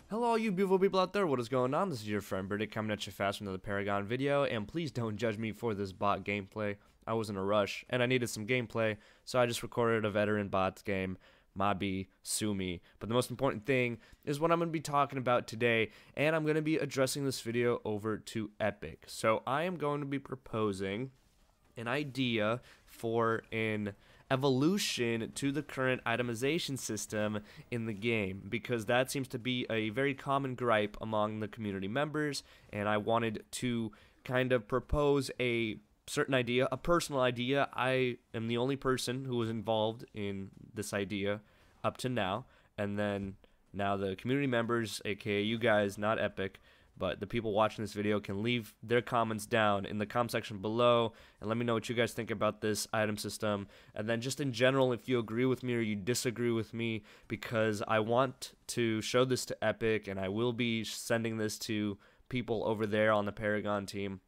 Hello all you beautiful people out there, what is going on? This is your friend Britik coming at you fast with another Paragon video, and please don't judge me for this bot gameplay. I was in a rush, and I needed some gameplay, so I just recorded a veteran bots game. Mabi, sue me. But the most important thing is what I'm going to be talking about today, and I'm going to be addressing this video over to Epic. So I am going to be proposing an idea for an evolution to the current itemization system in the game, because that seems to be a very common gripe among the community members, and I wanted to kind of propose a certain idea, a personal idea. I am the only person who was involved in this idea up to now, and then now the community members, aka you guys, not Epic, but the people watching this video, can leave their comments down in the comment section below and let me know what you guys think about this item system, and then just in general if you agree with me or you disagree with me, because I want to show this to Epic, and I will be sending this to people over there on the Paragon team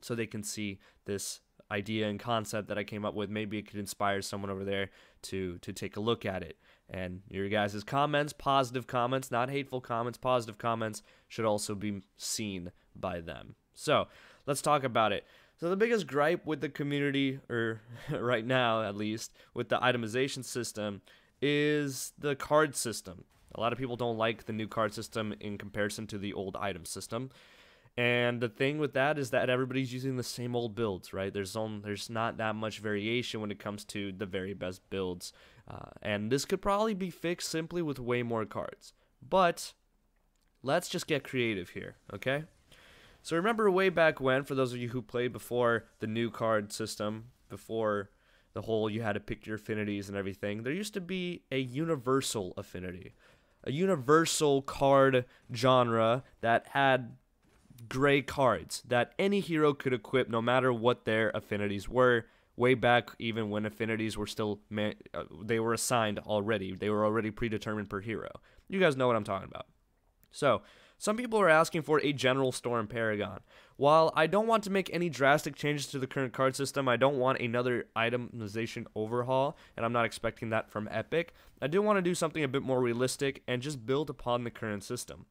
so they can see this idea and concept that I came up with. Maybe it could inspire someone over there to take a look at it. And your guys' comments, positive comments, not hateful comments, positive comments, should also be seen by them. So let's talk about it. So the biggest gripe with the community, or right now at least, with the itemization system is the card system. A lot of people don't like the new card system in comparison to the old item system. And the thing with that is that everybody's using the same old builds, right? There's not that much variation when it comes to the very best builds. And this could probably be fixed simply with way more cards. But let's just get creative here, okay? So remember way back when, for those of you who played before the new card system, before the whole you had to pick your affinities and everything, there used to be a universal affinity. A universal card genre that had gray cards that any hero could equip no matter what their affinities were. Way back, even when affinities were still they were assigned already, they were already predetermined per hero. You guys know what I'm talking about. So some people are asking for a general store in Paragon. While I don't want to make any drastic changes to the current card system, I don't want another itemization overhaul, and I'm not expecting that from Epic. I do want to do something a bit more realistic and just build upon the current system.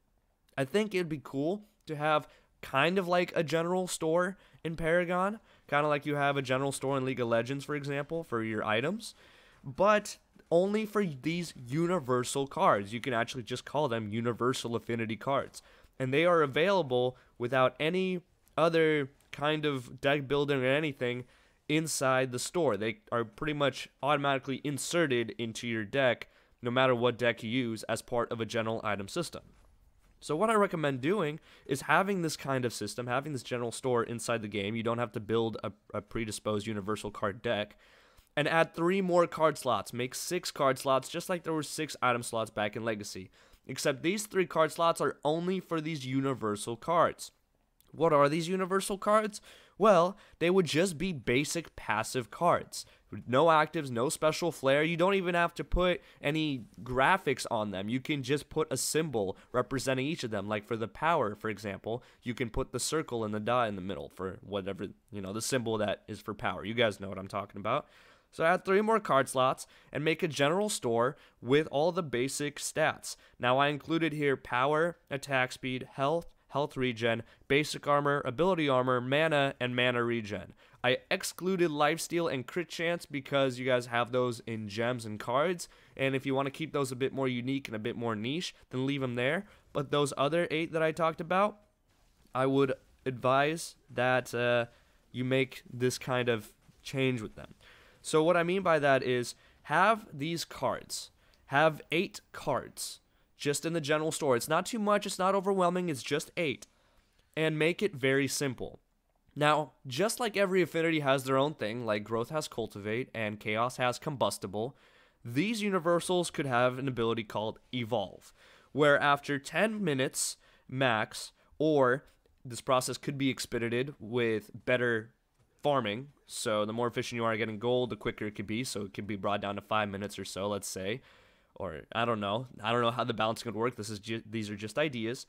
I think it'd be cool to have kind of like a general store in Paragon, kind of like you have a general store in League of Legends, for example, for your items, but only for these universal cards. You can actually just call them universal affinity cards, and they are available without any other kind of deck building or anything inside the store. They are pretty much automatically inserted into your deck no matter what deck you use as part of a general item system. So what I recommend doing is having this kind of system, having this general store inside the game. You don't have to build a predisposed universal card deck, and add 3 more card slots. Make 6 card slots, just like there were 6 item slots back in Legacy. Except these 3 card slots are only for these universal cards. What are these universal cards? Well, they would just be basic passive cards. No actives, no special flair. You don't even have to put any graphics on them. You can just put a symbol representing each of them. Like for the power, for example, you can put the circle and the dot in the middle for whatever, the symbol that is for power. You guys know what I'm talking about. So add 3 more card slots and make a general store with all the basic stats. Now I included here power, attack speed, health regen, basic armor, ability armor, mana, and mana regen. I excluded lifesteal and crit chance because you guys have those in gems and cards, and if you want to keep those a bit more unique and a bit more niche, then leave them there. But those other 8 that I talked about, I would advise that you make this kind of change with them. So what I mean by that is have these cards, have 8 cards just in the general store. It's not too much, it's not overwhelming, it's just 8. And make it very simple. Now, just like every affinity has their own thing, like Growth has Cultivate and Chaos has Combustible, these universals could have an ability called Evolve, where after 10 minutes max, or this process could be expedited with better farming, so the more efficient you are at getting gold, the quicker it could be, so it could be brought down to 5 minutes or so, let's say. Or I don't know how the balancing would work. These are just ideas.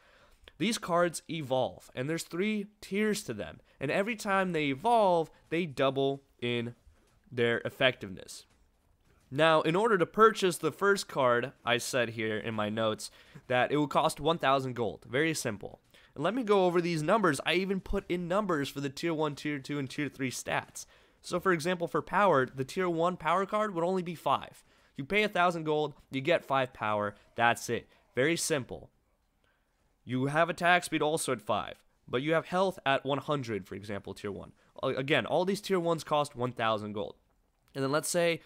These cards evolve, and there's 3 tiers to them, and every time they evolve, they double in their effectiveness. Now, in order to purchase the first card, I said here in my notes that it would cost 1,000 gold. Very simple. And let me go over these numbers. I even put in numbers for the Tier 1, Tier 2, and Tier 3 stats. So, for example, for power, the Tier 1 power card would only be 5. You pay 1,000 gold, you get 5 power. That's it. Very simple. You have attack speed also at 5, but you have health at 100, for example, Tier 1. Again, all these Tier 1s cost 1,000 gold. And then let's say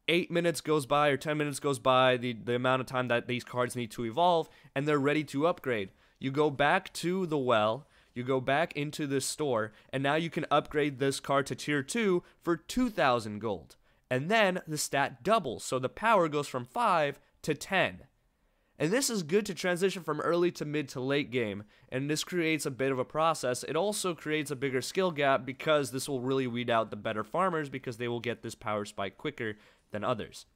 8 minutes goes by or 10 minutes goes by, the amount of time that these cards need to evolve, and they're ready to upgrade. You go back to the well, you go back into the store, and now you can upgrade this card to Tier 2 for 2,000 gold. And then the stat doubles, so the power goes from 5 to 10. And this is good to transition from early to mid to late game, and this creates a bit of a process. It also creates a bigger skill gap because this will really weed out the better farmers because they will get this power spike quicker than others.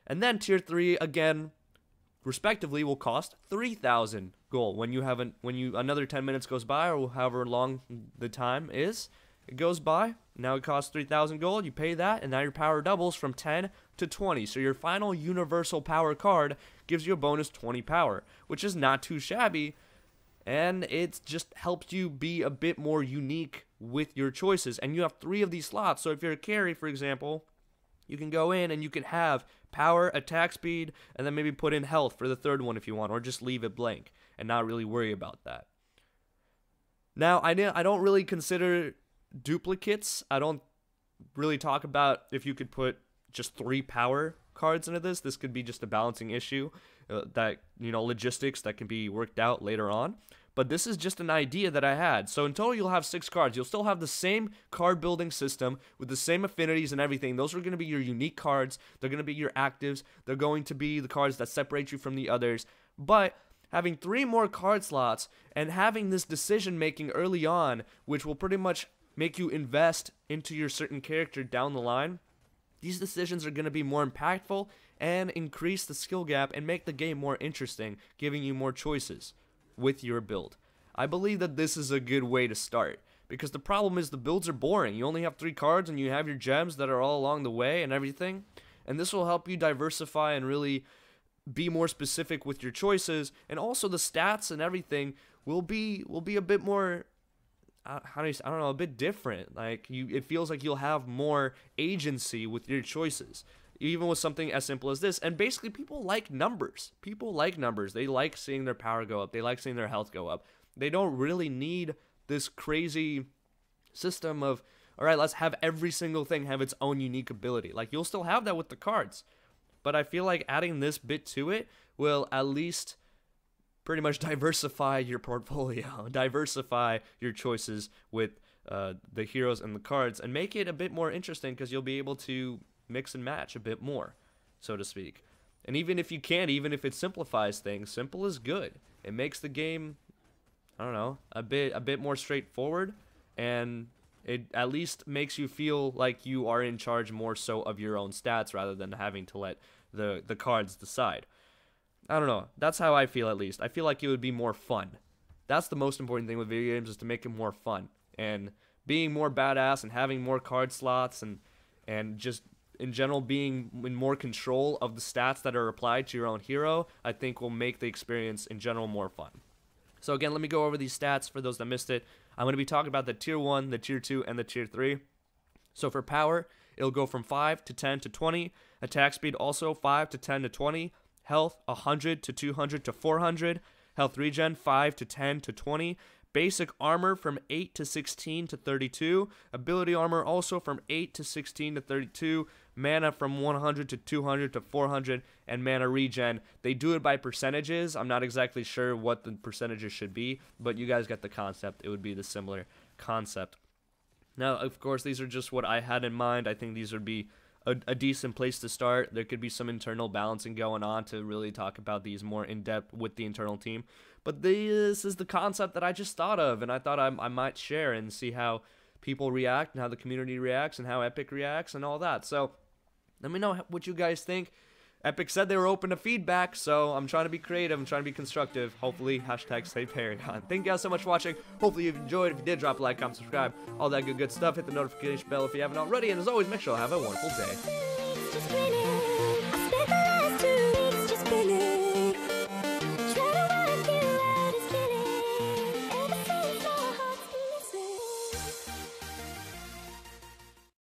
And then Tier 3, again, respectively, will cost 3,000 gold. When another 10 minutes goes by, or however long the time is, it goes by. Now it costs 3,000 gold. You pay that, and now your power doubles from 10 to 20. So your final universal power card gives you a bonus 20 power, which is not too shabby, and it just helps you be a bit more unique with your choices. And you have 3 of these slots. So if you're a carry, for example, you can go in and you can have power, attack speed, and then maybe put in health for the third one if you want, or just leave it blank and not really worry about that. Now, I don't really consider duplicates. I don't really talk about if you could put just 3 power cards into this. This could be just a balancing issue that, logistics that can be worked out later on. But this is just an idea that I had. So in total, you'll have 6 cards. You'll still have the same card building system with the same affinities and everything. Those are going to be your unique cards. They're going to be your actives. They're going to be the cards that separate you from the others. But having 3 more card slots and having this decision making early on, which will pretty much make you invest into your certain character down the line, these decisions are going to be more impactful and increase the skill gap and make the game more interesting, giving you more choices with your build. I believe that this is a good way to start, because the problem is the builds are boring. You only have 3 cards and you have your gems that are all along the way and everything, and this will help you diversify and really be more specific with your choices. And also the stats and everything will be a bit more, a bit different. It feels like you'll have more agency with your choices, even with something as simple as this. And basically, people like numbers. People like numbers. They like seeing their power go up. They like seeing their health go up. They don't really need this crazy system of, all right, let's have every single thing have its own unique ability. You'll still have that with the cards, but I feel like adding this bit to it will at least pretty much diversify your portfolio, diversify your choices with the heroes and the cards, and make it a bit more interesting, because you'll be able to mix and match a bit more, so to speak. And even if you can't, even if it simplifies things, simple is good. It makes the game, a bit more straightforward, and it at least makes you feel like you are in charge more so of your own stats rather than having to let the cards decide. I don't know. That's how I feel, at least. I feel like it would be more fun. That's the most important thing with video games, is to make it more fun. And being more badass and having more card slots and just in general being in more control of the stats that are applied to your own hero, I think will make the experience in general more fun. So again, let me go over these stats for those that missed it. I'm going to be talking about the Tier 1, the Tier 2, and the Tier 3. So for power, it'll go from 5 to 10 to 20. Attack speed also 5 to 10 to 20. Health 100 to 200 to 400. Health regen 5 to 10 to 20. Basic armor from 8 to 16 to 32. Ability armor also from 8 to 16 to 32. Mana from 100 to 200 to 400. And mana regen. They do it by percentages. I'm not exactly sure what the percentages should be, but you guys get the concept. It would be the similar concept. Now, of course, these are just what I had in mind. I think these would be a decent place to start. There could be some internal balancing going on to really talk about these more in depth with the internal team. But this is the concept that I just thought of, and I thought I might share and see how people react and how the community reacts and how Epic reacts and all that. So let me know what you guys think. Epic said they were open to feedback, so I'm trying to be creative. I'm trying to be constructive. Hopefully, # Paragon. Thank you guys so much for watching. Hopefully you've enjoyed. If you did, drop a like, comment, subscribe, all that good stuff. Hit the notification bell if you haven't already. And as always, make sure to have a wonderful day. screaming.